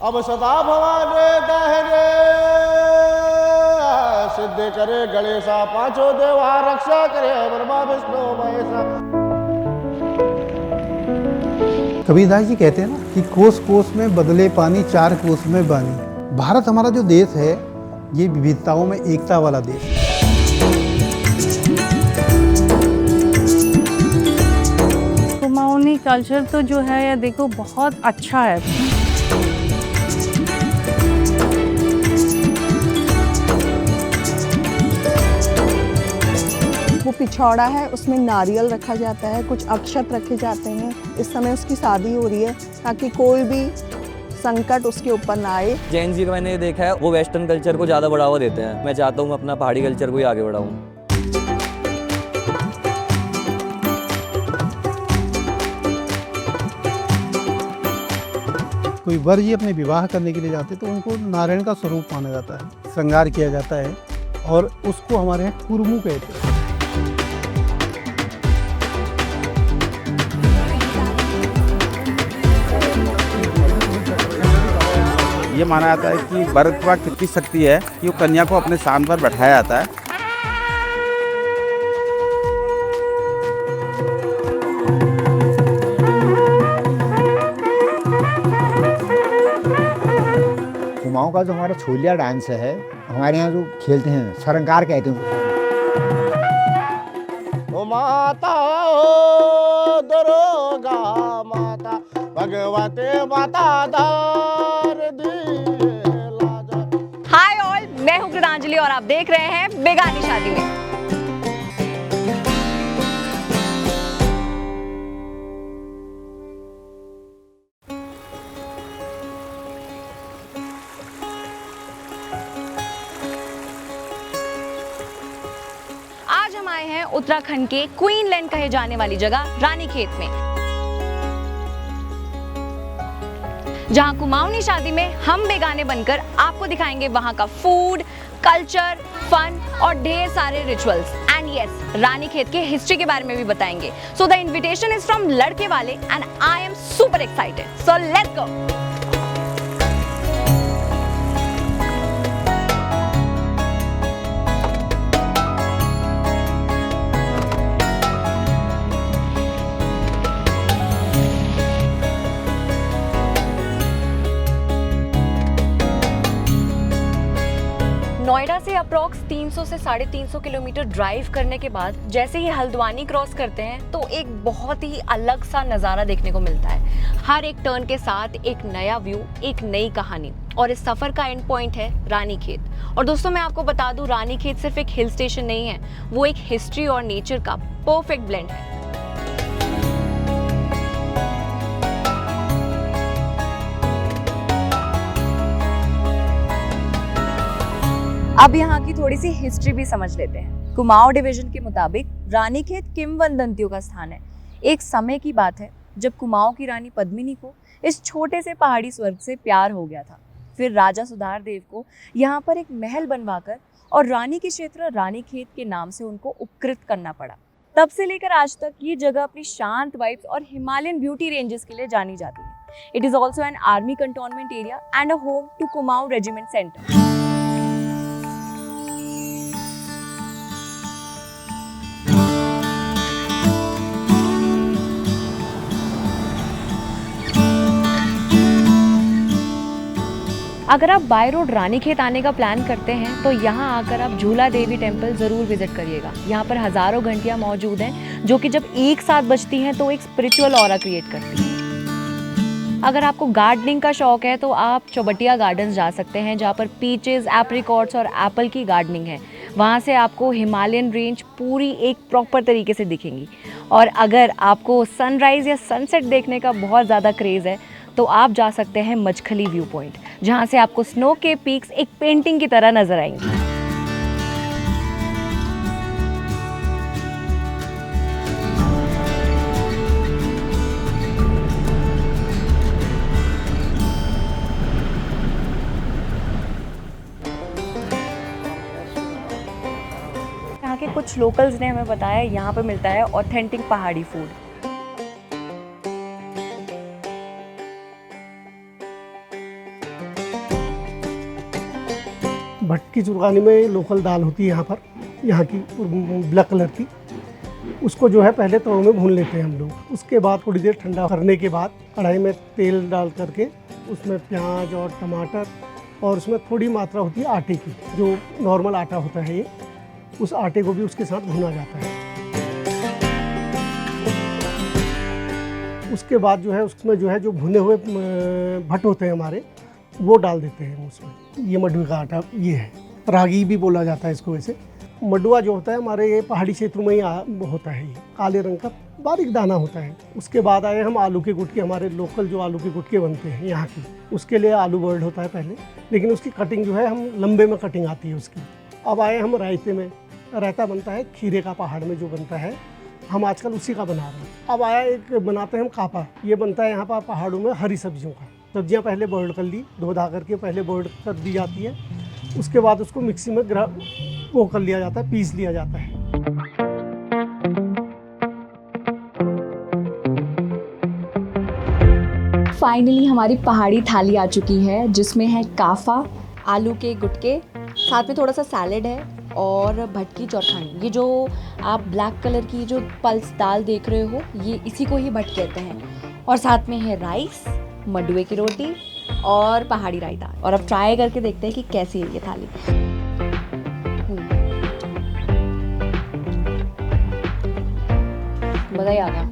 अब सदा भवाने दाहिने सिद्धि करे गणेशा पांचों देवा रक्षा करे ब्रह्मा विष्णु महेशा। कबीरदास जी कहते हैं ना कि कोस कोस में बदले पानी, चार कोस में बानी। भारत हमारा जो देश है ये विविधताओं में एकता वाला देश है। कुमाऊनी कल्चर तो जो है ये देखो बहुत अच्छा है। वो पिछौड़ा है, उसमें नारियल रखा जाता है, कुछ अक्षत रखे जाते हैं। इस समय उसकी शादी हो रही है ताकि कोई भी संकट उसके ऊपर ना आए। जैन जी का मैंने देखा है वो वेस्टर्न कल्चर को ज़्यादा बढ़ावा देते हैं। मैं चाहता हूँ अपना पहाड़ी कल्चर को ही आगे बढ़ाऊँ। कोई वर जी अपने विवाह करने के लिए जाते तो उनको नारायण का स्वरूप माना जाता है, श्रृंगार किया जाता है और उसको हमारे यहाँ कुरमू कहते हैं। ये माना जाता है कि वर पर कितनी शक्ति है कि वो कन्या को अपने शान पर बैठाया जाता है। कुमाऊं का जो हमारा छोलिया डांस है, हमारे यहाँ जो खेलते हैं श्रृंगार कहते हैं। ओ माता ओ दरोगा माता भगवते माता दार दिए लाजा। हाय ऑल, मैं हूं कृतांजलि और आप देख रहे हैं बेगानी शादी में। आज हम आए हैं उत्तराखंड के क्वीनलैंड कहे जाने वाली जगह रानीखेत में, जहां कुमाऊनी शादी में हम बेगाने बनकर आपको दिखाएंगे वहां का फूड, कल्चर, फन और ढेर सारे रिचुअल्स एंड यस, रानीखेत के हिस्ट्री के बारे में भी बताएंगे। So the invitation is from लड़के वाले and I am super excited. So let's go. Noida से अप्रॉक्स 300 से 350 किलोमीटर ड्राइव करने के बाद जैसे ही हल्द्वानी क्रॉस करते हैं तो एक बहुत ही अलग सा नज़ारा देखने को मिलता है। हर एक टर्न के साथ एक नया व्यू, एक नई कहानी, और इस सफ़र का एंड पॉइंट है रानीखेत। और दोस्तों मैं आपको बता दूं, रानीखेत सिर्फ एक हिल स्टेशन नहीं है, वो एक हिस्ट्री और नेचर का परफेक्ट ब्लेंड है। अब यहाँ की थोड़ी सी हिस्ट्री भी समझ लेते हैं। कुमाऊं डिवीजन के मुताबिक रानीखेत किंवदंतियों का स्थान है। एक समय की बात है जब कुमाऊं की रानी पद्मिनी को इस छोटे से पहाड़ी स्वर्ग से प्यार हो गया था। फिर राजा सुधारदेव को यहाँ पर एक महल बनवाकर और रानी के क्षेत्र रानीखेत के नाम से उनको उपकृत करना पड़ा। तब से लेकर आज तक ये जगह अपनी शांत वाइब्स और हिमालयन ब्यूटी रेंजेस के लिए जानी जाती है। It is also an army cantonment area and a home to Kumaon regiment centre. अगर आप बाय रोड रानीखेत आने का प्लान करते हैं तो यहाँ आकर आप झूला देवी टेम्पल ज़रूर विजिट करिएगा। यहाँ पर हज़ारों घंटियाँ मौजूद हैं जो कि जब एक साथ बजती हैं तो एक स्पिरिचुअल ऑरा क्रिएट करती हैं। अगर आपको गार्डनिंग का शौक है तो आप चौबटिया गार्डन्स जा सकते हैं, जहाँ पर पीचेस, एप्रिकॉट्स और एप्पल की गार्डनिंग है। वहाँ से आपको हिमालयन रेंज पूरी एक प्रॉपर तरीके से दिखेंगी। और अगर आपको सनराइज़ या सनसेट देखने का बहुत ज़्यादा क्रेज़ है तो आप जा सकते हैं मचखली व्यू पॉइंट, जहाँ से आपको स्नो के पीक्स एक पेंटिंग की तरह नजर आएंगी। यहाँ के कुछ लोकल्स ने हमें बताया यहाँ पर मिलता है ऑथेंटिक पहाड़ी फूड। भट्ट की चुरगानी में लोकल दाल होती है यहाँ की ब्लैक कलर की, उसको जो है पहले तवे में भून लेते हैं हम लोग। उसके बाद थोड़ी देर ठंडा करने के बाद कढ़ाई में तेल डाल करके उसमें प्याज और टमाटर और उसमें थोड़ी मात्रा होती है आटे की, जो नॉर्मल आटा होता है ये, उस आटे को भी उसके साथ भुना जाता है। उसके बाद जो है उसमें जो है जो भुने हुए भट्ट होते हैं हमारे, वो डाल देते हैं उसमें। ये मडुए का आटा ये है, रागी भी बोला जाता है इसको। वैसे मडुआ जो होता है हमारे ये पहाड़ी क्षेत्र में ही होता है, ये काले रंग का बारीक दाना होता है। उसके बाद आए हम आलू के गुटके, हमारे लोकल जो आलू के गुटके बनते हैं यहाँ की, उसके लिए आलू बॉइल्ड होता है पहले, लेकिन उसकी कटिंग जो है हम लंबे में कटिंग आती है उसकी। अब आए हम रायते में, रायता बनता है खीरे का, पहाड़ में जो बनता है, हम आजकल उसी का बना रहे हैं। अब आया एक बनाते हैं हम कापा, ये बनता है यहाँ पर पहाड़ों में हरी सब्जियों का। सब्जियाँ पहले बॉइल कर ली, धो धा करके पहले बॉइल कर दी जाती है, उसके बाद उसको मिक्सी में वो कर लिया जाता है, पीस लिया जाता है। फाइनली हमारी पहाड़ी थाली आ चुकी है, जिसमें है काफ़ा, आलू के गुटके, साथ में थोड़ा सा सैलेड है और भट्ट की चौरखानी। ये जो आप ब्लैक कलर की जो पल्स दाल देख रहे हो, ये इसी को ही भट्ट कहते हैं। और साथ में है राइस, मडुए की रोटी और पहाड़ी रायता। और अब ट्राई करके देखते हैं कि कैसी है ये थाली। मज़ा ही आ गया।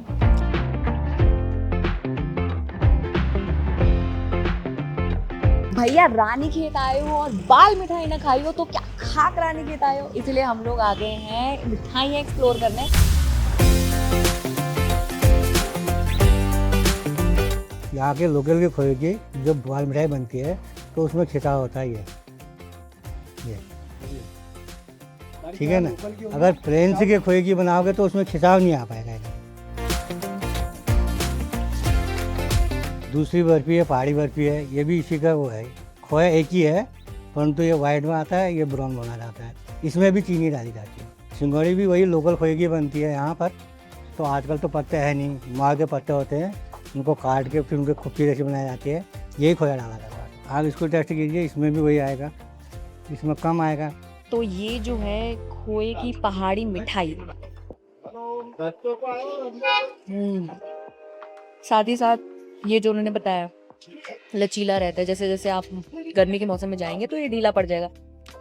भैया रानी खेत आए हो और बाल मिठाई ना खाई हो तो क्या खाक रानी खेत आए हो, इसलिए हम लोग आ गए हैं मिठाइयाँ एक्सप्लोर करने। यहाँ के लोकल के खोए की जब बाल मिठाई बनती है तो उसमें खिंचाव होता है ये ठीक है ना। अगर प्लेन से के खोए की बनाओगे तो उसमें खिंचाव नहीं आ पाएगा। दूसरी बर्फी है, पहाड़ी बर्फी है, ये भी इसी का वो है। खोया एक ही है, परंतु ये वाइट में आता है, ये ब्राउन बना जाता है। इसमें भी चीनी डाली जाती है। सिंगौड़ी भी वही लोकल खोए की बनती है यहाँ पर। तो आजकल तो पत्ते है नहीं, माँ के पत्ते होते हैं, उनको काट के फिर उनके खुप्पी जैसी बनाई जाती है, यही खोया डाला जाता है। आप इसको टेस्ट कीजिए, इसमें भी वही आएगा, इसमें कम आएगा। तो ये जो है खोए की पहाड़ी मिठाई, साथ ही साथ ये जो उन्होंने बताया लचीला रहता है, जैसे जैसे आप गर्मी के मौसम में जाएंगे तो ये ढीला पड़ जाएगा,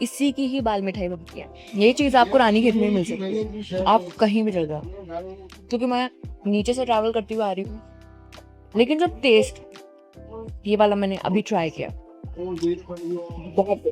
इसी की ही बाल मिठाई बनती है। ये चीज़ आपको रानी खेत में मिल सकती है, आप कहीं भी चल जाओ। क्योंकि मैं नीचे से ट्रैवल करती हुई आ रही हूँ, लेकिन जो टेस्ट ये वाला मैंने अभी ट्राई किया, बहुत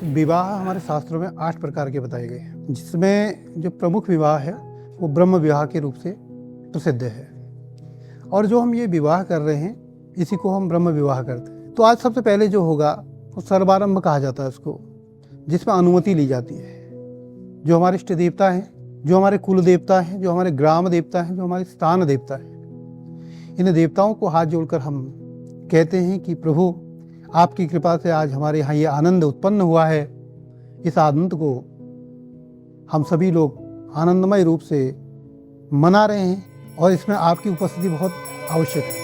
विवाह हमारे शास्त्रों में 8 प्रकार के बताए गए हैं, जिसमें जो प्रमुख विवाह है वो ब्रह्म विवाह के रूप से प्रसिद्ध है। और जो हम ये विवाह कर रहे हैं इसी को हम ब्रह्म विवाह करते हैं। तो आज सबसे पहले जो होगा वो सर्वारंभ कहा जाता है उसको, जिसमें अनुमति ली जाती है। जो हमारे इष्ट देवता हैं, जो हमारे कुल देवता हैं, जो हमारे ग्राम देवता हैं, जो हमारे स्थान देवता हैं, इन देवताओं को हाथ जोड़कर हम कहते हैं कि प्रभु आपकी कृपा से आज हमारे यहाँ ये आनंद उत्पन्न हुआ है। इस आनंद को हम सभी लोग आनंदमय रूप से मना रहे हैं और इसमें आपकी उपस्थिति बहुत आवश्यक है।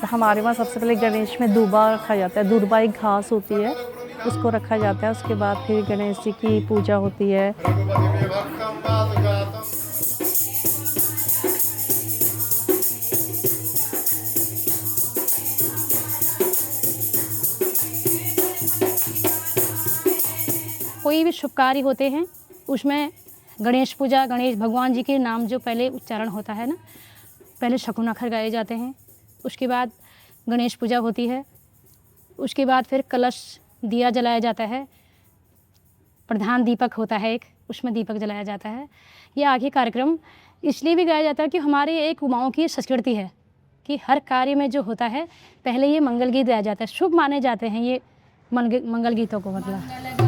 हमारे वहाँ सबसे पहले गणेश में दूबा रखा जाता है। दूबा एक घास होती है, उसको रखा जाता है। उसके बाद फिर गणेश जी की पूजा होती है। कोई भी शुभ कार्य होते हैं उसमें गणेश पूजा, गणेश भगवान जी के नाम जो पहले उच्चारण होता है ना, पहले शकुन अक्षर गाए जाते हैं, उसके बाद गणेश पूजा होती है, उसके बाद फिर कलश दिया जलाया जाता है, प्रधान दीपक होता है एक, उसमें दीपक जलाया जाता है। ये आगे कार्यक्रम इसलिए भी गाया जाता है कि हमारे एक कुमाऊँ की संस्कृति है कि हर कार्य में जो होता है पहले ये मंगल गीत गाया जाता है, शुभ माने जाते हैं ये मंगल गीतों को। मतलब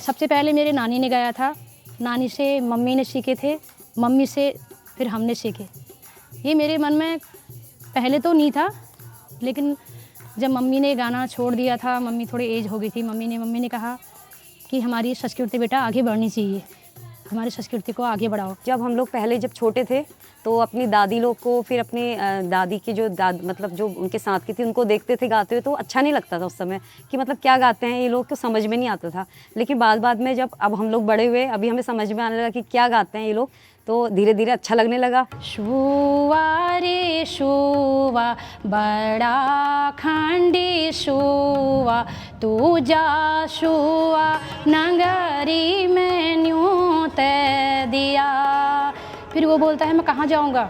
सबसे पहले मेरे नानी ने गाया था, नानी से मम्मी ने सीखे थे, मम्मी से फिर हमने सीखे। ये मेरे मन में पहले तो नहीं था, लेकिन जब मम्मी ने गाना छोड़ दिया था, मम्मी थोड़ी एज हो गई थी, मम्मी ने कहा कि हमारी संस्कृति बेटा आगे बढ़नी चाहिए, हमारी संस्कृति को आगे बढ़ाओ। जब हम लोग पहले जब छोटे थे तो अपनी दादी लोग को, फिर अपनी दादी की जो मतलब जो उनके साथ की थी उनको देखते थे गाते हुए, तो अच्छा नहीं लगता था उस समय कि मतलब क्या गाते हैं ये लोग, तो समझ में नहीं आता था। लेकिन बाद में जब अब हम लोग बड़े हुए, अभी हमें समझ में आने लगा कि क्या गाते हैं ये लोग, तो धीरे धीरे अच्छा लगने लगा। शुवा रे शुवा बड़ा खंडी शुवा, तू जा शुवा नगरी में न्यू ते दिया। फिर वो बोलता है मैं कहाँ जाऊँगा,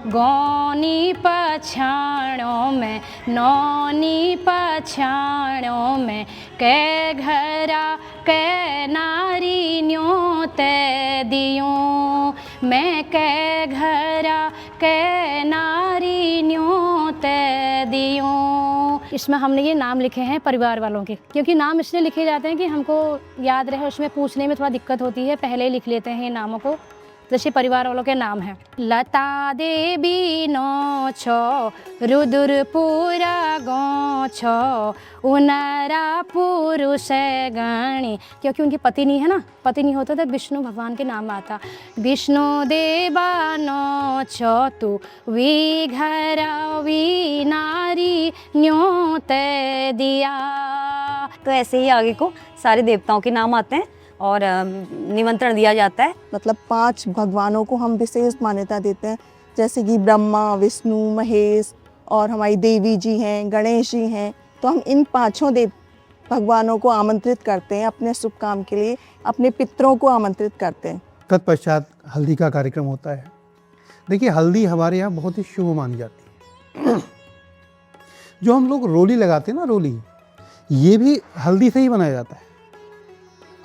गौनी पछाणों में, नौनी पछाणों में, कै घरा कै नारी न्योते दियूँ, मैं कै घरा कै नारी न्योते दियूँ। इसमें हमने ये नाम लिखे हैं परिवार वालों के, क्योंकि नाम इसलिए लिखे जाते हैं कि हमको याद रहे, उसमें पूछने में थोड़ा दिक्कत होती है, पहले ही लिख लेते हैं नामों को। जैसे परिवार वालों के नाम हैं लता देवी नो छो, रुद्रपुरा गो छो, उनरा पुरुष गणी, क्योंकि उनके पति नहीं है ना, पति नहीं होता तो विष्णु भगवान के नाम आता। विष्णु देवा नो छो, तू वी घरा वी नारी न्योते दिया। तो ऐसे ही आगे को सारे देवताओं के नाम आते हैं और निमंत्रण दिया जाता है। मतलब 5 भगवानों को हम विशेष मान्यता देते हैं, जैसे कि ब्रह्मा, विष्णु, महेश और हमारी देवी जी हैं, गणेश जी हैं। तो हम इन 5 भगवानों को आमंत्रित करते हैं अपने शुभ काम के लिए, अपने पितरों को आमंत्रित करते हैं। तत्पश्चात हल्दी का कार्यक्रम होता है। देखिए हल्दी हमारे यहाँ बहुत ही शुभ मानी जाती है। जो हम लोग रोली लगाते हैं ना, रोली, ये भी हल्दी से ही बनाया जाता है।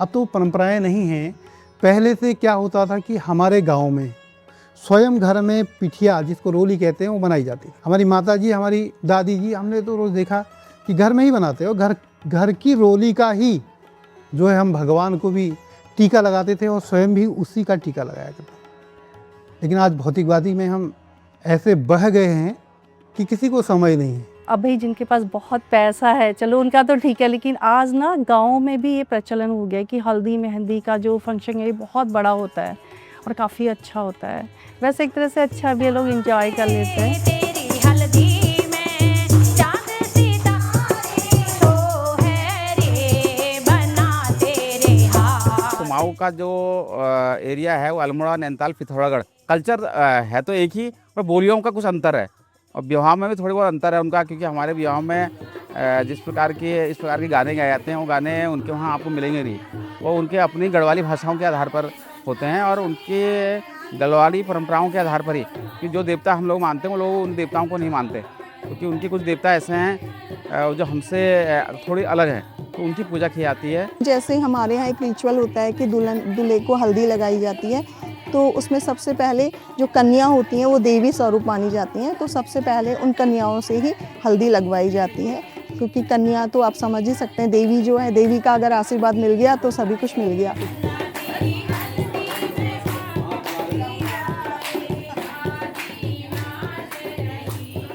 अब तो परंपराएं नहीं हैं। पहले से क्या होता था कि हमारे गांव में स्वयं घर में पिठिया, जिसको रोली कहते हैं, वो बनाई जाती थी। हमारी माता जी, हमारी दादी जी, हमने तो रोज़ देखा कि घर में ही बनाते हो। घर की रोली का ही जो है हम भगवान को भी टीका लगाते थे और स्वयं भी उसी का टीका लगाया करते थे। लेकिन आज भौतिकवादी में हम ऐसे बह गए हैं कि किसी को समझ नहीं है। अभी जिनके पास बहुत पैसा है चलो उनका तो ठीक है, लेकिन आज ना गाँव में भी ये प्रचलन हो गया कि हल्दी मेहंदी का जो फंक्शन है ये बहुत बड़ा होता है और काफ़ी अच्छा होता है। वैसे एक तरह से अच्छा भी लोग एंजॉय कर लेते हैं। कुमाऊँ का जो एरिया है वो अल्मोड़ा, नैनीताल, पिथौरागढ़, कल्चर है तो एक ही, पर बोलियों का कुछ अंतर है और विवाह में भी थोड़ी बहुत अंतर है उनका, क्योंकि हमारे विवाह में इस प्रकार के गाने गाए जाते हैं, वो गाने उनके वहाँ आपको मिलेंगे नहीं। वो उनके अपनी गढ़वाली भाषाओं के आधार पर होते हैं और उनके गढ़वाली परंपराओं के आधार पर ही, कि जो देवता हम लोग मानते हैं वो लोग उन देवताओं को नहीं मानते, क्योंकि उनके कुछ देवता ऐसे हैं जो हमसे थोड़ी अलग हैं, तो उनकी पूजा की जाती है। जैसे हमारे यहाँ एक रिचुअल होता है कि दूल्हे को हल्दी लगाई जाती है, तो उसमें सबसे पहले जो कन्या होती हैं वो देवी स्वरूप मानी जाती हैं, तो सबसे पहले उन कन्याओं से ही हल्दी लगवाई जाती है, क्योंकि कन्या तो आप समझ ही सकते हैं, देवी जो है, देवी का अगर आशीर्वाद मिल गया तो सभी कुछ मिल गया।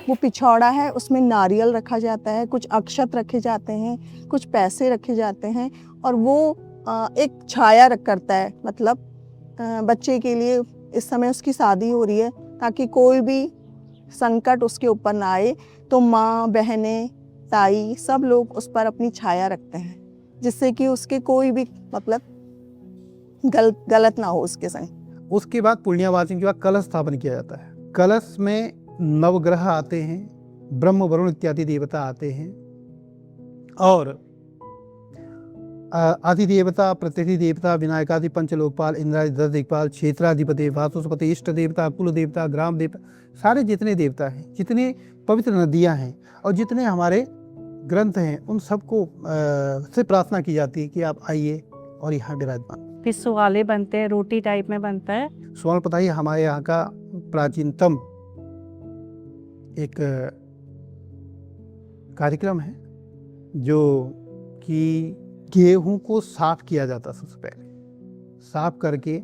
वो पिछौड़ा है, उसमें नारियल रखा जाता है, कुछ अक्षत रखे जाते हैं, कुछ पैसे रखे जाते हैं और वो एक छाया करता है, मतलब बच्चे के लिए इस समय उसकी शादी हो रही है ताकि कोई भी संकट उसके ऊपर ना आए, तो माँ, बहनें, ताई सब लोग उस पर अपनी छाया रखते हैं, जिससे कि उसके कोई भी मतलब गलत ना हो उसके संग। उसके बाद पुण्यावाचन के बाद कलश स्थापन किया जाता है। कलश में नवग्रह आते हैं, ब्रह्म वरुण इत्यादि देवता आते हैं और आदि देवता, प्रत्यधि देवता, विनायकादि, पंचलोकपाल, इंद्रादि, दस दिक्पाल, क्षेत्राधिपति, वासुपति, इष्ट देवता, कुल देवता, ग्राम देवता, सारे जितने देवता हैं, जितने पवित्र नदियां हैं और जितने हमारे ग्रंथ हैं, उन सबको से प्रार्थना की जाती है कि आप आइए और यहाँ विराजमान। फिर सुवाले बनते हैं, रोटी टाइप में बनता है। सुवाल पता ही हमारे यहाँ का प्राचीनतम एक कार्यक्रम है जो कि गेहूं को साफ किया जाता सबसे पहले, साफ करके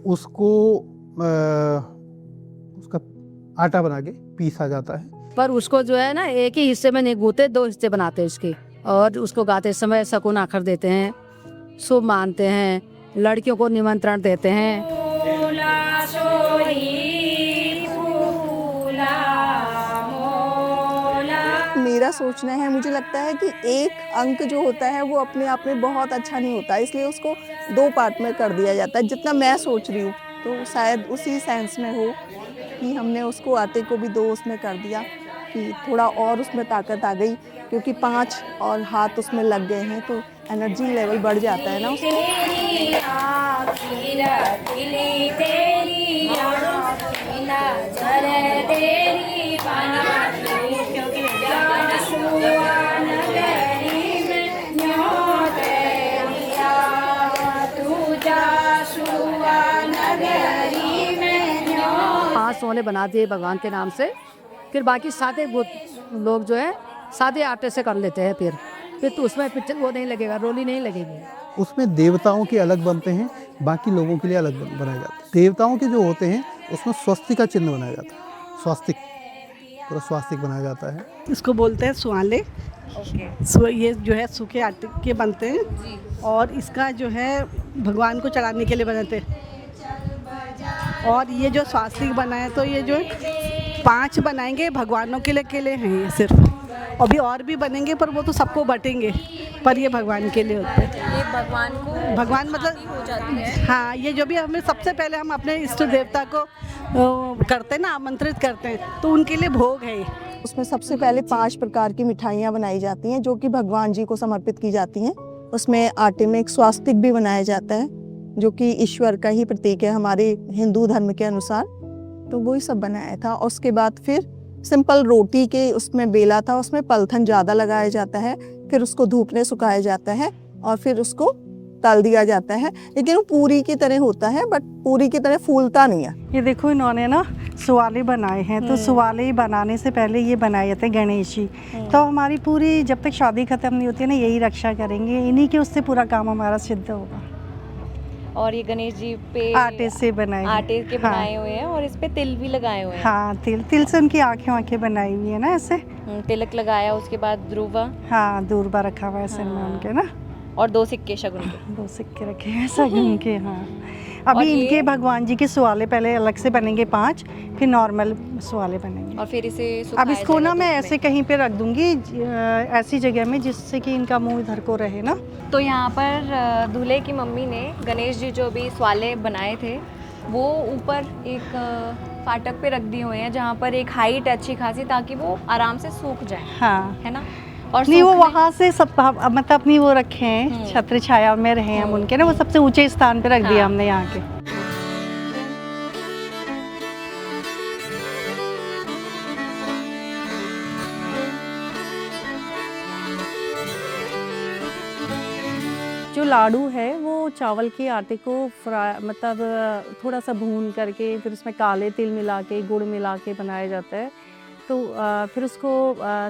उसको उसका आटा बना के पीसा जाता है। पर उसको जो है ना एक ही हिस्से में नहीं गूंथते, 2 हिस्से बनाते हैं इसके, और उसको गाते समय शकुन आखर देते हैं, शुभ मानते हैं, लड़कियों को निमंत्रण देते हैं। मेरा सोचना है, मुझे लगता है कि एक अंक जो होता है वो अपने आप में बहुत अच्छा नहीं होता, इसलिए उसको 2 पार्ट में कर दिया जाता है। जितना मैं सोच रही हूँ तो शायद उसी सेंस में हो कि हमने उसको आटे को भी 2 उसमें कर दिया कि थोड़ा और उसमें ताकत आ गई, क्योंकि 5 और हाथ उसमें लग गए हैं तो एनर्जी लेवल बढ़ जाता है ना सोने बना दिए भगवान के नाम से। फिर बाकी सादे लोग जो है सादे आटे से कर लेते हैं। फिर तो उसमें वो नहीं लगेगा, रोली नहीं लगेगी। उसमें देवताओं के अलग बनते हैं, बाकी लोगों के लिए अलग बनाए जाते हैं। देवताओं के जो होते हैं उसमें स्वस्तिक का चिन्ह बनाया जाता है, स्वास्तिक, पूरा स्वास्तिक बनाया जाता है। इसको बोलते हैं सुआले। ये जो है सूखे आटे के बनते हैं और इसका जो है भगवान को चढ़ाने के लिए बनाते हैं। और ये जो स्वास्तिक बनाए तो ये जो 5 बनाएंगे भगवानों के लिए हैं ये सिर्फ, अभी और भी बनेंगे पर वो तो सबको बटेंगे, पर ये भगवान के लिए होते हैं। ये भगवान मतलब हो जाती है। हाँ, ये जो भी हमें सबसे पहले हम अपने इष्ट देवता को करते हैं ना, आमंत्रित करते हैं, तो उनके लिए भोग है। उसमें सबसे पहले 5 प्रकार की मिठाइयाँ बनाई जाती हैं जो कि भगवान जी को समर्पित की जाती हैं। उसमें आटे में एक स्वास्तिक भी बनाया जाता है जो कि ईश्वर का ही प्रतीक है हमारे हिंदू धर्म के अनुसार, तो वही सब बनाया था। और उसके बाद फिर सिंपल रोटी के उसमें बेला था, उसमें पलथन ज़्यादा लगाया जाता है, फिर उसको धूप में सुखाया जाता है और फिर उसको तल दिया जाता है। लेकिन वो पूरी की तरह होता है, बट पूरी की तरह फूलता नहीं है। ये देखो इन्होंने ना सुवाले बनाए हैं, तो सुवाले बनाने से पहले ये बनाए जाते हैं गणेश जी। तो हमारी पूरी जब तक शादी खत्म नहीं होती है ना, यही रक्षा करेंगे, इन्हीं के उससे पूरा काम हमारा सिद्ध होगा। और ये गणेश जी पे आटे से बनाए, आटे के बनाए हुए हैं और इस पे तिल भी लगाए हुए हैं। हाँ, तिल से उनकी आंखें बनाई हुई है ना ऐसे। तिलक लगाया, उसके बाद ध्रुवा, हाँ दूरबा रखा हुआ है सिर में उनके ना, और 2 सिक्के शगुन के। 2 सिक्के रखे हैं शगुन के। हाँ, अभी इनके भगवान जी के सुवाले पहले अलग से बनेंगे 5, फिर नॉर्मल सुवाले बनेंगे। और फिर इसे अब इसको ना मैं ऐसे कहीं पे रख दूंगी ऐसी जगह में जिससे कि इनका मुंह इधर को रहे ना। तो यहाँ पर दूल्हे की मम्मी ने गणेश जी जो भी सुवाले बनाए थे वो ऊपर एक फाटक पे रख दिए हुए हैं, जहाँ पर एक हाइट अच्छी खासी, ताकि वो आराम से सूख जाए। हाँ, है ना। और नहीं वो वहाँ से सब मतलब अपनी वो रखे हैं, छत्र छाया में रहे हम उनके ना, वो सबसे ऊंचे स्थान पे रख दिया हमने यहाँ के। जो लाडू है वो चावल के आटे को मतलब थोड़ा सा भून करके फिर उसमें काले तिल मिला के गुड़ मिला के बनाया जाता है। तो फिर उसको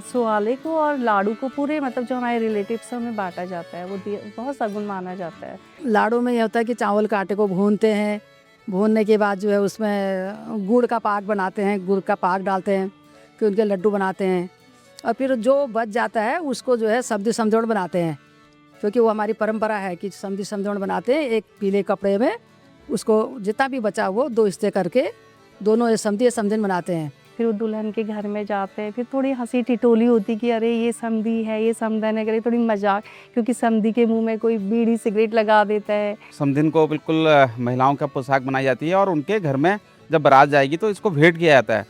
सुवाले को और लाडू को पूरे मतलब जो हमारे रिलेटिव्स हैं उनमें बांटा जाता है, वो बहुत सगुन माना जाता है। लाडू में यह होता है कि चावल के आटे को भूनते हैं, भूनने के बाद जो है उसमें गुड़ का पाक बनाते हैं, गुड़ का पाक डालते हैं, फिर उनके लड्डू बनाते हैं और फिर जो बच जाता है उसको जो है सब्जी समझौड़ बनाते हैं, क्योंकि वो हमारी परंपरा है कि सब्जी समझौड़ बनाते हैं। एक पीले कपड़े में उसको जितना भी बचा वो 2 हिस्से करके दोनों समझन बनाते हैं। फिर वो दुल्हन के घर में जाते हैं, फिर थोड़ी हंसी टिटोली होती कि अरे ये समधी है, ये समधन है, करे थोड़ी मजाक, क्योंकि समधी के मुंह में कोई बीड़ी सिगरेट लगा देता है। समधिन को बिल्कुल महिलाओं का पोशाक बनाई जाती है और उनके घर में जब बारात जाएगी तो इसको भेंट किया जाता है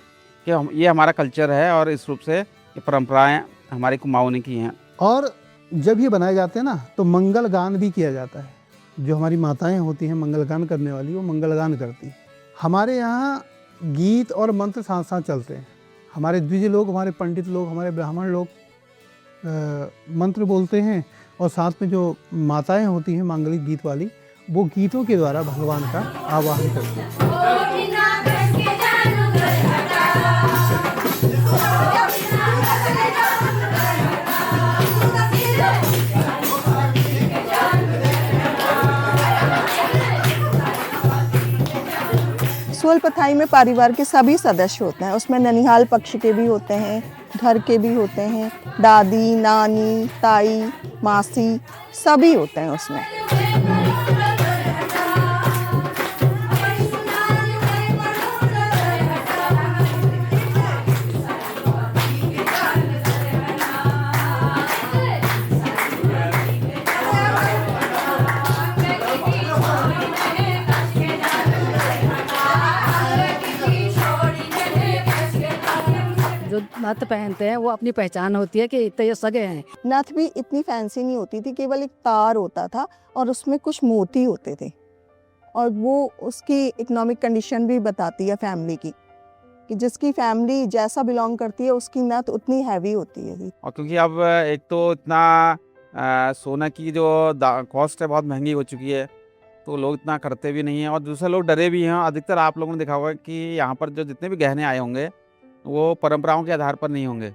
कि ये हमारा कल्चर है और इस रूप से ये परंपराएं हमारी कुमाऊं ने की हैं। और जब ये बनाए जाते हैं ना तो मंगल गान भी किया जाता है। जो हमारी माताएं होती हैं मंगल गान करने वाली, वो मंगल गान करती हैं। हमारे यहाँ गीत और मंत्र साथ साथ चलते हैं। हमारे द्विज लोग, हमारे पंडित लोग, हमारे ब्राह्मण लोग मंत्र बोलते हैं और साथ में जो माताएं होती हैं मांगलिक गीत वाली, वो गीतों के द्वारा भगवान का आवाहन करती हैं। सुअल पथाई में परिवार के सभी सदस्य होते हैं। उसमें ननिहाल पक्ष के भी होते हैं, घर के भी होते हैं, दादी, नानी, ताई, मासी सभी होते हैं उसमें। जो नथ पहनते हैं वो अपनी पहचान होती है कि इतने ये सगे हैं। नथ भी इतनी फैंसी नहीं होती थी, केवल एक तार होता था और उसमें कुछ मोती होते थे और वो उसकी इकोनॉमिक कंडीशन भी बताती है फैमिली की, कि जिसकी फैमिली जैसा बिलोंग करती है उसकी नथ उतनी हैवी होती है। और क्योंकि अब एक तो इतना सोना की जो कॉस्ट है बहुत महंगी हो चुकी है, तो लोग इतना करते भी नहीं हैं और दूसरे लोग डरे भी हैं। अधिकतर आप लोगों ने देखा होगा कि यहाँ पर जो जितने भी गहने आए होंगे वो परंपराओं के आधार पर नहीं होंगे,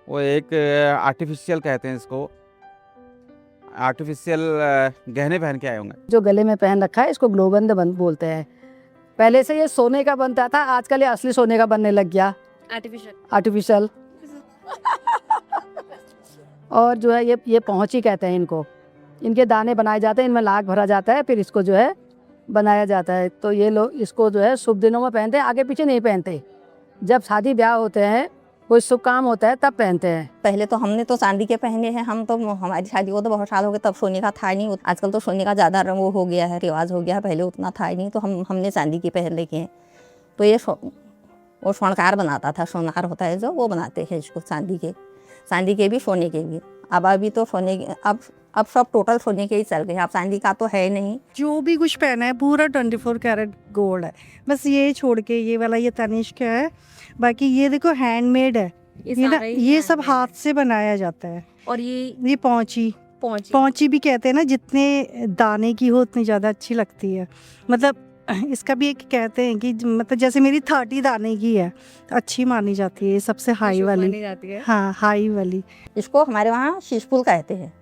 वो एक आर्टिफिशियल कहते हैं इसको, आर्टिफिशियल गहने पहन के आए होंगे। जो गले में पहन रखा है इसको ग्लोबंद बंद बोलते हैं। पहले से ये सोने का बनता था, आजकल ये असली सोने का बनने लग गया, आर्टिफिशियल। और जो है ये पहुँची कहते हैं इनको। इनके दाने बनाए जाते हैं, इनमें लाख भरा जाता है, फिर इसको जो है बनाया जाता है। तो ये लोग इसको जो है शुभ दिनों में पहनते हैं, आगे पीछे नहीं पहनते। जब शादी ब्याह होते हैं, कोई शुभ काम होता है तब पहनते हैं। पहले तो हमने तो चांदी के पहने हैं, हम तो हमारी शादी को तो बहुत साल हो गए, तब सोने का था नहीं। आजकल तो सोने का ज़्यादा वो हो गया है, रिवाज हो गया है, पहले उतना था नहीं, तो हमने चांदी की पहन रखे हैं। तो ये वो स्वर्णकार बनाता था, सोनार होता है जो, वो बनाते हैं इसको, चांदी के भी सोने के भी। अब अभी तो सोने के अब सब टोटल सोने के ही चल गए, अब चांदी का तो है नहीं। जो भी कुछ पहना है पूरा 24 कैरेट गोल्ड है, बस ये छोड़ के ये वाला ये तनिष्क है, बाकी ये देखो हैंडमेड है, ये सब हाथ से बनाया जाता है। और ये पहुंची भी कहते हैं ना, जितने दाने की हो उतनी ज़्यादा अच्छी लगती है। मतलब इसका भी एक कहते हैं कि मतलब जैसे मेरी 30 दाने की है, अच्छी मानी जाती है, सबसे हाई वाली। हाँ, हाई वाली। इसको हमारे वहाँ शीशफूल कहते हैं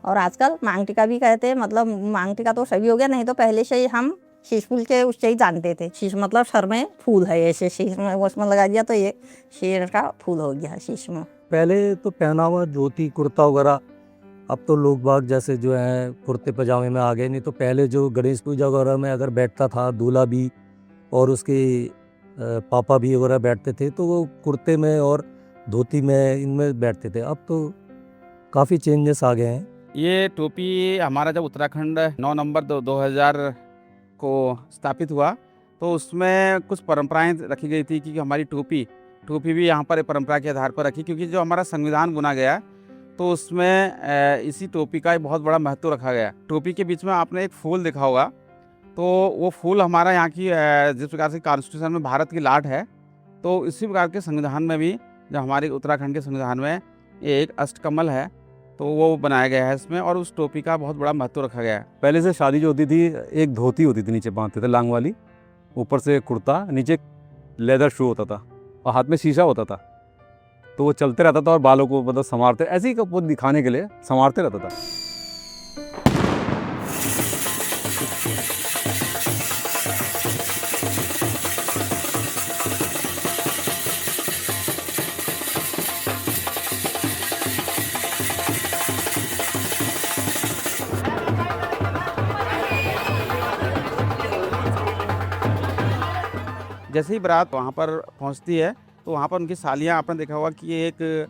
और आजकल मांग टीका भी कहते हैं। मतलब मांग टीका तो सभी हो गया, नहीं तो पहले से ही हम शीशफूल के उससे ही जानते थे। शीश मतलब सर में फूल है, ऐसे शीश में उसमें लगा दिया तो ये शेर का फूल हो गया शीश में। पहले तो पहनावा धोती कुर्ता वगैरह, अब तो लोग बाग जैसे जो है कुर्ते पजामे में आ गए। नहीं तो पहले जो गणेश पूजा वगैरह में अगर बैठता था दूल्हा भी और उसके पापा भी वगैरह बैठते थे, तो वो कुर्ते में और धोती में इनमें बैठते थे। अब तो काफ़ी चेंजेस आ गए हैं। ये टोपी हमारा जब उत्तराखंड 9 नवंबर 2000 को स्थापित हुआ तो उसमें कुछ परंपराएं रखी गई थी कि हमारी टोपी भी यहाँ पर परंपरा के आधार पर रखी, क्योंकि जो हमारा संविधान बुना गया तो उसमें इसी टोपी का एक बहुत बड़ा महत्व रखा गया। टोपी के बीच में आपने एक फूल देखा होगा, तो वो फूल हमारा यहाँ की जिस प्रकार से कॉन्स्टिट्यूशन में भारत की लाट है, तो इसी प्रकार के संविधान में भी जो हमारे उत्तराखंड के संविधान में एक अष्टकमल है, तो वो बनाया गया है इसमें और उस टोपी का बहुत बड़ा महत्व रखा गया है। पहले से शादी जो होती थी, एक धोती होती थी नीचे बांधते थे लांग वाली, ऊपर से कुर्ता, नीचे लेदर शू होता था और हाथ में शीशा होता था, तो वो चलते रहता था और बालों को मतलब संवारते, ऐसे ही वो दिखाने के लिए संवारते रहता था। जैसे ही बारात वहाँ पर पहुँचती है तो वहाँ पर उनकी सालियाँ आपने देखा होगा कि एक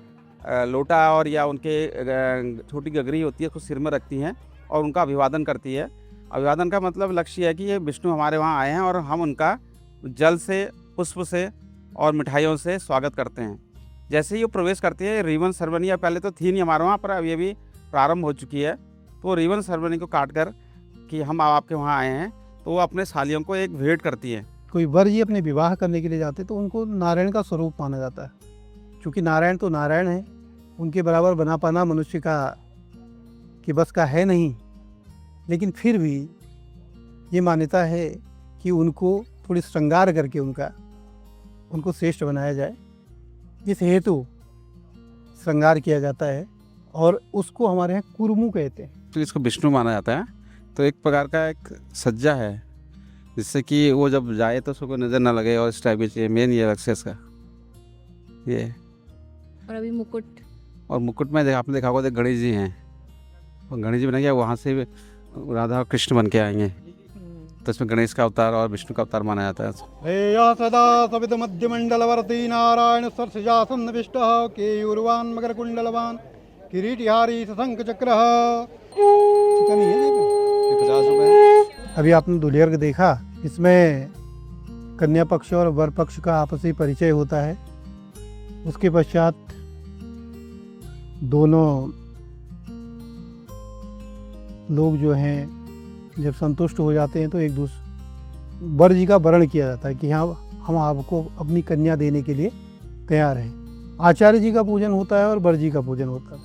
लोटा और या उनके छोटी गगरी होती है उसको सिर में रखती हैं और उनका अभिवादन करती है। अभिवादन का मतलब लक्ष्य है कि ये विष्णु हमारे वहाँ आए हैं और हम उनका जल से, पुष्प से और मिठाइयों से स्वागत करते हैं। जैसे ही वो प्रवेश करती है, रिबन सेरेमनी या पहले तो थी नहीं हमारे वहाँ पर, अब ये भी प्रारंभ हो चुकी है। तो वो रिबन सेरेमनी को काट कर कि हम आपके वहाँ आए हैं, तो वो अपने सालियों को एक भेंट करती है। कोई वर जी अपने विवाह करने के लिए जाते तो उनको नारायण का स्वरूप माना जाता है, क्योंकि नारायण तो नारायण है, उनके बराबर बना पाना मनुष्य की बस का है नहीं। लेकिन फिर भी ये मान्यता है कि उनको थोड़ी श्रृंगार करके उनको श्रेष्ठ बनाया जाए, इस हेतु श्रृंगार किया जाता है और उसको हमारे यहाँ कुरमू कहते हैं। तो इसको विष्णु माना जाता है, तो एक प्रकार का एक सज्जा है जिससे कि वो जब जाए तो उसको नज़र ना लगे, और इस टाइप की मेन ये सक्सेस का ये। और अभी मुकुट, और मुकुट में आपने देखा होगा गणेश जी हैं, और गणेश जी बनेंगे वहाँ से राधा और कृष्ण बन के आएंगे, तो इसमें गणेश का अवतार और विष्णु का अवतार माना जाता है। हेया सदा सवित मध्य मंडलवर्ती नारायण सरसिजासन विष्टः केयूरवान मकर कुंडलवान किरीटिहारी शंख चक्र। अभी आपने दुलियर्ग देखा, इसमें कन्या पक्ष और वर पक्ष का आपसी परिचय होता है। उसके पश्चात दोनों लोग जो हैं जब संतुष्ट हो जाते हैं तो एक दूसरे वर जी का वरण किया जाता है कि हाँ हम आपको अपनी कन्या देने के लिए तैयार हैं। आचार्य जी का पूजन होता है और वर जी का पूजन होता है।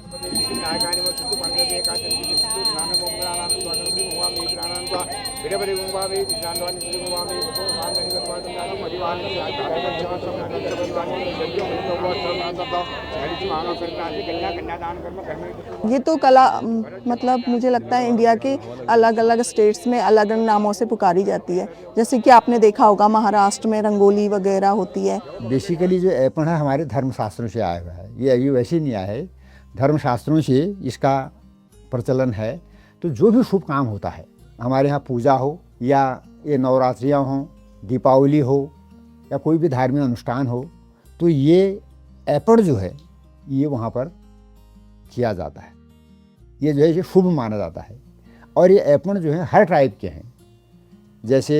ये तो कला मतलब मुझे लगता है इंडिया के अलग अलग स्टेट्स में अलग अलग नामों से पुकारी जाती है। जैसे कि आपने देखा होगा महाराष्ट्र में रंगोली वगैरह होती है। बेसिकली जो ऐपण है हमारे धर्मशास्त्रों से आया हुआ है, ये अभी वैसे नहीं आया है, धर्मशास्त्रों से इसका प्रचलन है। तो जो भी शुभ काम होता है हमारे यहाँ, पूजा हो या ये नवरात्रियाँ हों, दीपावली हो या कोई भी धार्मिक अनुष्ठान हो, तो ये ऐपण जो है ये वहाँ पर किया जाता है। ये जो है ये शुभ माना जाता है। और ये ऐपण जो है हर टाइप के हैं। जैसे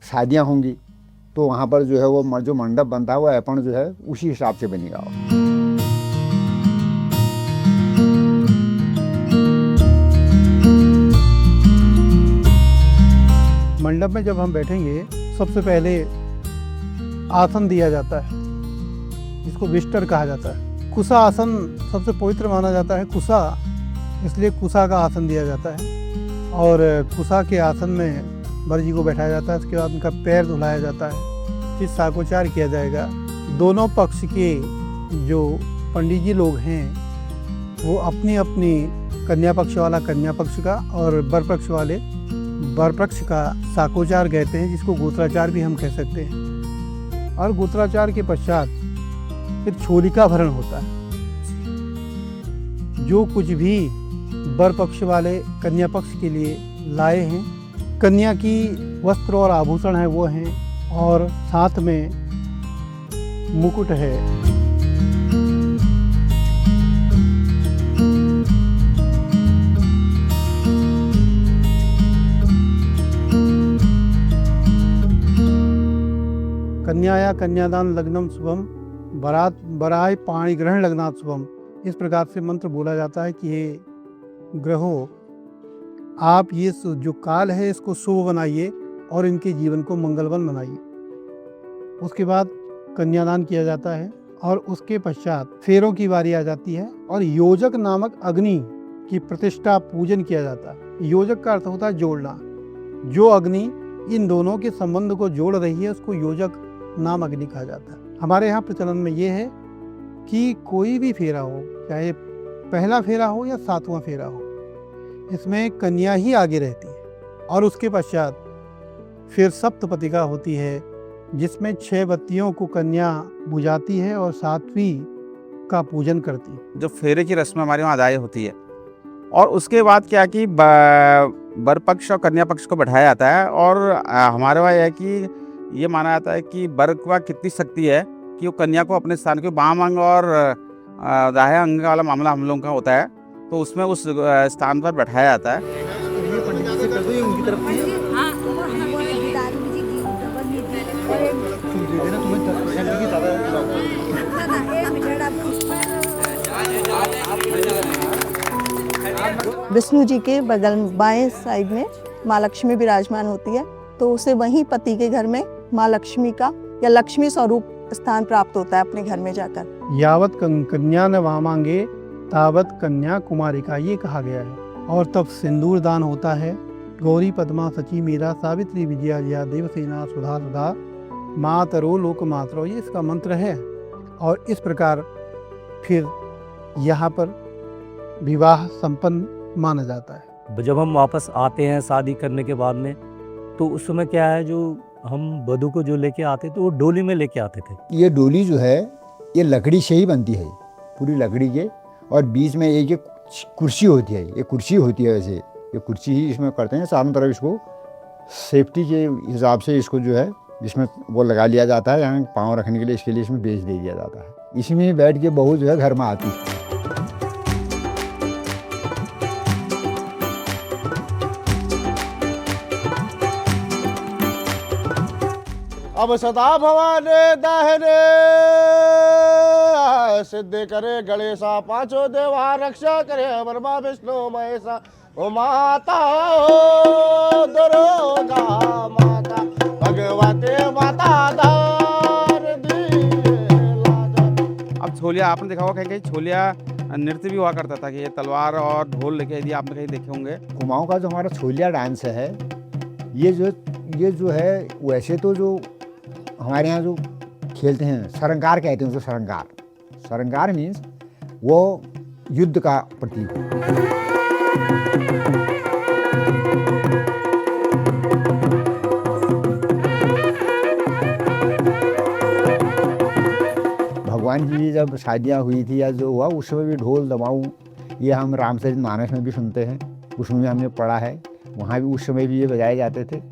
शादियाँ होंगी तो वहाँ पर जो है वो जो मंडप बनता है वो ऐपण जो है उसी हिसाब से बनेगा। मंडप में जब हम बैठेंगे सबसे पहले आसन दिया जाता है, जिसको विष्टर कहा जाता है। कुसा आसन सबसे पवित्र माना जाता है, कुसा, इसलिए कुसा का आसन दिया जाता है। और कुसा के आसन में वर जी को बैठाया जाता है। उसके बाद उनका पैर धुलाया जाता है, फिर साकोचार किया जाएगा। दोनों पक्ष के जो पंडित जी लोग हैं वो अपनी अपनी कन्या पक्ष वाला कन्या पक्ष का और वर पक्ष वाले वर पक्ष का साकोचार कहते हैं, जिसको गोत्राचार भी हम कह सकते हैं। और गोत्राचार के पश्चात फिर छोलिका भरण होता है। जो कुछ भी वर पक्ष वाले कन्या पक्ष के लिए लाए हैं, कन्या की वस्त्र और आभूषण है वो हैं, और साथ में मुकुट है। कन्याया कन्यादान लग्नम शुभम बरात बराय पाणी ग्रहण लग्नात् शुभम। इस प्रकार से मंत्र बोला जाता है कि हे ग्रहों, आप ये जो काल है इसको शुभ बनाइए और इनके जीवन को मंगलवन बनाइए। उसके बाद कन्यादान किया जाता है और उसके पश्चात फेरों की बारी आ जाती है और योजक नामक अग्नि की प्रतिष्ठा पूजन किया जाता है। योजक का अर्थ होता है जोड़ना। जो अग्नि इन दोनों के संबंध को जोड़ रही है उसको योजक नाम अग्नि कहा जाता है। हमारे यहाँ प्रचलन में ये है कि कोई भी फेरा हो, चाहे पहला फेरा हो या सातवां फेरा हो, इसमें कन्या ही आगे रहती है। और उसके पश्चात फिर सप्तपतिका होती है, जिसमें 6 बत्तियों को कन्या बुझाती है और 7वीं का पूजन करती है। जो फेरे की रस्म हमारे वहाँ अदाई होती है, और उसके बाद क्या कि वर पक्ष और कन्या पक्ष को बैठाया जाता है। और हमारे वहाँ यह है कि ये माना जाता है कि वर का कितनी शक्ति है कि वो कन्या को अपने स्थान के बाम अंग और दाएं अंग वाला मामला हम लोगों का होता है, तो उसमें उस स्थान पर बैठाया जाता है। विष्णु जी के बगल बाएं साइड में माँ लक्ष्मी विराजमान होती है, तो उसे वहीं पति के घर में माँ लक्ष्मी का या लक्ष्मी स्वरूप स्थान प्राप्त होता है अपने घर में जाकर। यावत कन्या न वामांगे तावत कन्या कुमारिका, ये कहा गया है। और तब सिंदूर दान होता है। गौरी पद्मा सची मीरा सावित्री विजया जया देवसेना सुधा सुधा मातरो लोक मातरो, ये इसका मंत्र है। और इस प्रकार फिर यहाँ पर विवाह संपन्न माना जाता है। जब हम वापस आते हैं शादी करने के बाद में, तो उस समय क्या है, जो हम वधू को जो लेके आते थे वो डोली में लेके आते थे। ये डोली जो है ये लकड़ी से ही बनती है, पूरी लकड़ी के, और बीच में एक ये कुर्सी होती है, ये कुर्सी होती है। वैसे ये कुर्सी ही इसमें करते हैं, चारों तरफ इसको सेफ्टी के हिसाब से इसको जो है इसमें वो लगा लिया जाता है, यहाँ पाँव रखने के लिए, इसके लिए इसमें बेच दे दिया जाता है। इसमें बैठ के बहू जो है घर में आती है। अब सदा भवाने दाहने सिद्धि करे गणेशा, पांचों देवा रक्षा करे ब्रह्मा विष्णु महेशा। ओ माता ओ दुर्गा माता भगवते माता दार अब छोलिया आपने देखा होगा, कहीं छोलिया नृत्य भी हुआ करता था कि ये तलवार और ढोल लेके, यदि आपने कहीं देखे होंगे। कुमाऊं का जो हमारा छोलिया डांस है, ये जो है वैसे तो जो हमारे यहाँ जो खेलते हैं सरंगार कहते हैं उसको, सरंगार मीन्स वो युद्ध का प्रतीक है। भगवान जी जब शादियाँ हुई थी या जो हुआ, उस समय भी ढोल दमाऊं, ये हम रामचरितमानस में भी सुनते हैं, उसमें भी हमने पढ़ा है, वहाँ भी उस समय भी ये बजाए जाते थे।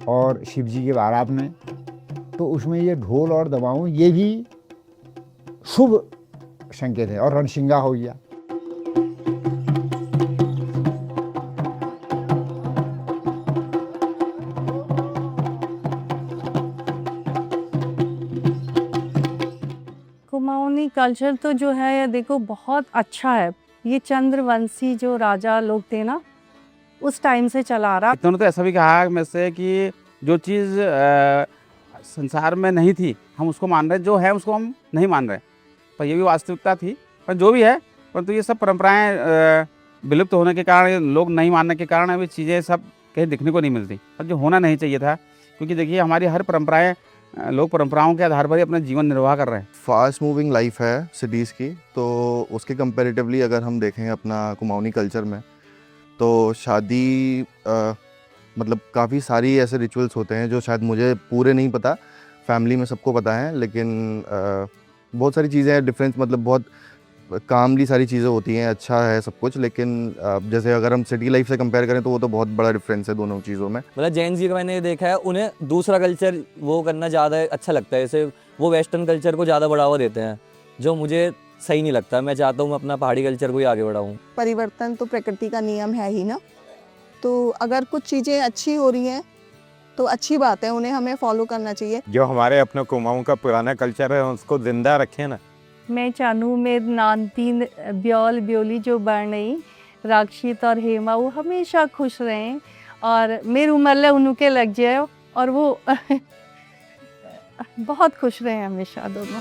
और शिव जी के बारात में तो उसमें ये ढोल और दमाऊं ये भी शुभ संकेत है। और रणसिंगा हो गया। कुमाऊनी कल्चर तो जो है ये देखो बहुत अच्छा है। ये चंद्रवंशी जो राजा लोग थे ना, उस टाइम से चला रहा। इन्होंने तो ऐसा भी कहा में से कि जो चीज़ संसार में नहीं थी हम उसको मान रहे, जो है उसको हम नहीं मान रहे, पर ये भी वास्तविकता थी। पर जो भी है, परंतु ये सब परंपराएं विलुप्त होने के कारण, लोग नहीं मानने के कारण अभी चीज़ें सब कहीं दिखने को नहीं मिलती, और जो होना नहीं चाहिए था। क्योंकि देखिए हमारी हर परंपराएं, लोग परंपराओं के आधार पर ही अपना जीवन निर्वाह कर रहे हैं। फास्ट मूविंग लाइफ है सिटीज़ की, तो उसके कंपैरेटिवली अगर हम देखें अपना कुमाऊनी कल्चर में, तो शादी मतलब काफ़ी सारी ऐसे रिचुअल्स होते हैं जो शायद मुझे पूरे नहीं पता, फैमिली में सबको पता है, लेकिन बहुत सारी चीज़ें हैं डिफरेंस, मतलब बहुत कामली सारी चीज़ें होती हैं, अच्छा है सब कुछ। लेकिन जैसे अगर हम सिटी लाइफ से कंपेयर करें तो वो तो बहुत बड़ा डिफरेंस है दोनों चीज़ों में। मतलब जैन जी का मैंने देखा है, उन्हें दूसरा कल्चर वो करना ज़्यादा अच्छा लगता है, जैसे वो वेस्टर्न कल्चर को ज़्यादा बढ़ावा देते हैं, जो मुझे सही नहीं लगता। मैं चाहता हूँ मैं अपना पहाड़ी कल्चर को ही आगे बढ़ाऊँ। परिवर्तन तो प्रकृति का नियम है ही ना, तो अगर कुछ चीज़ें अच्छी हो रही हैं तो अच्छी बात है, उन्हें हमें फॉलो करना चाहिए। जो हमारे अपने कुमाऊं का पुराना कल्चर है उसको जिंदा रखें ना। मैं चाहूँ मेरे नानतीन ब्योल ब्योली जो बन रही राक्षित और हेमा, वो हमेशा खुश रहें और मेरी उम्र उनके लग जाए और वो बहुत खुश रहें हमेशा दोनों।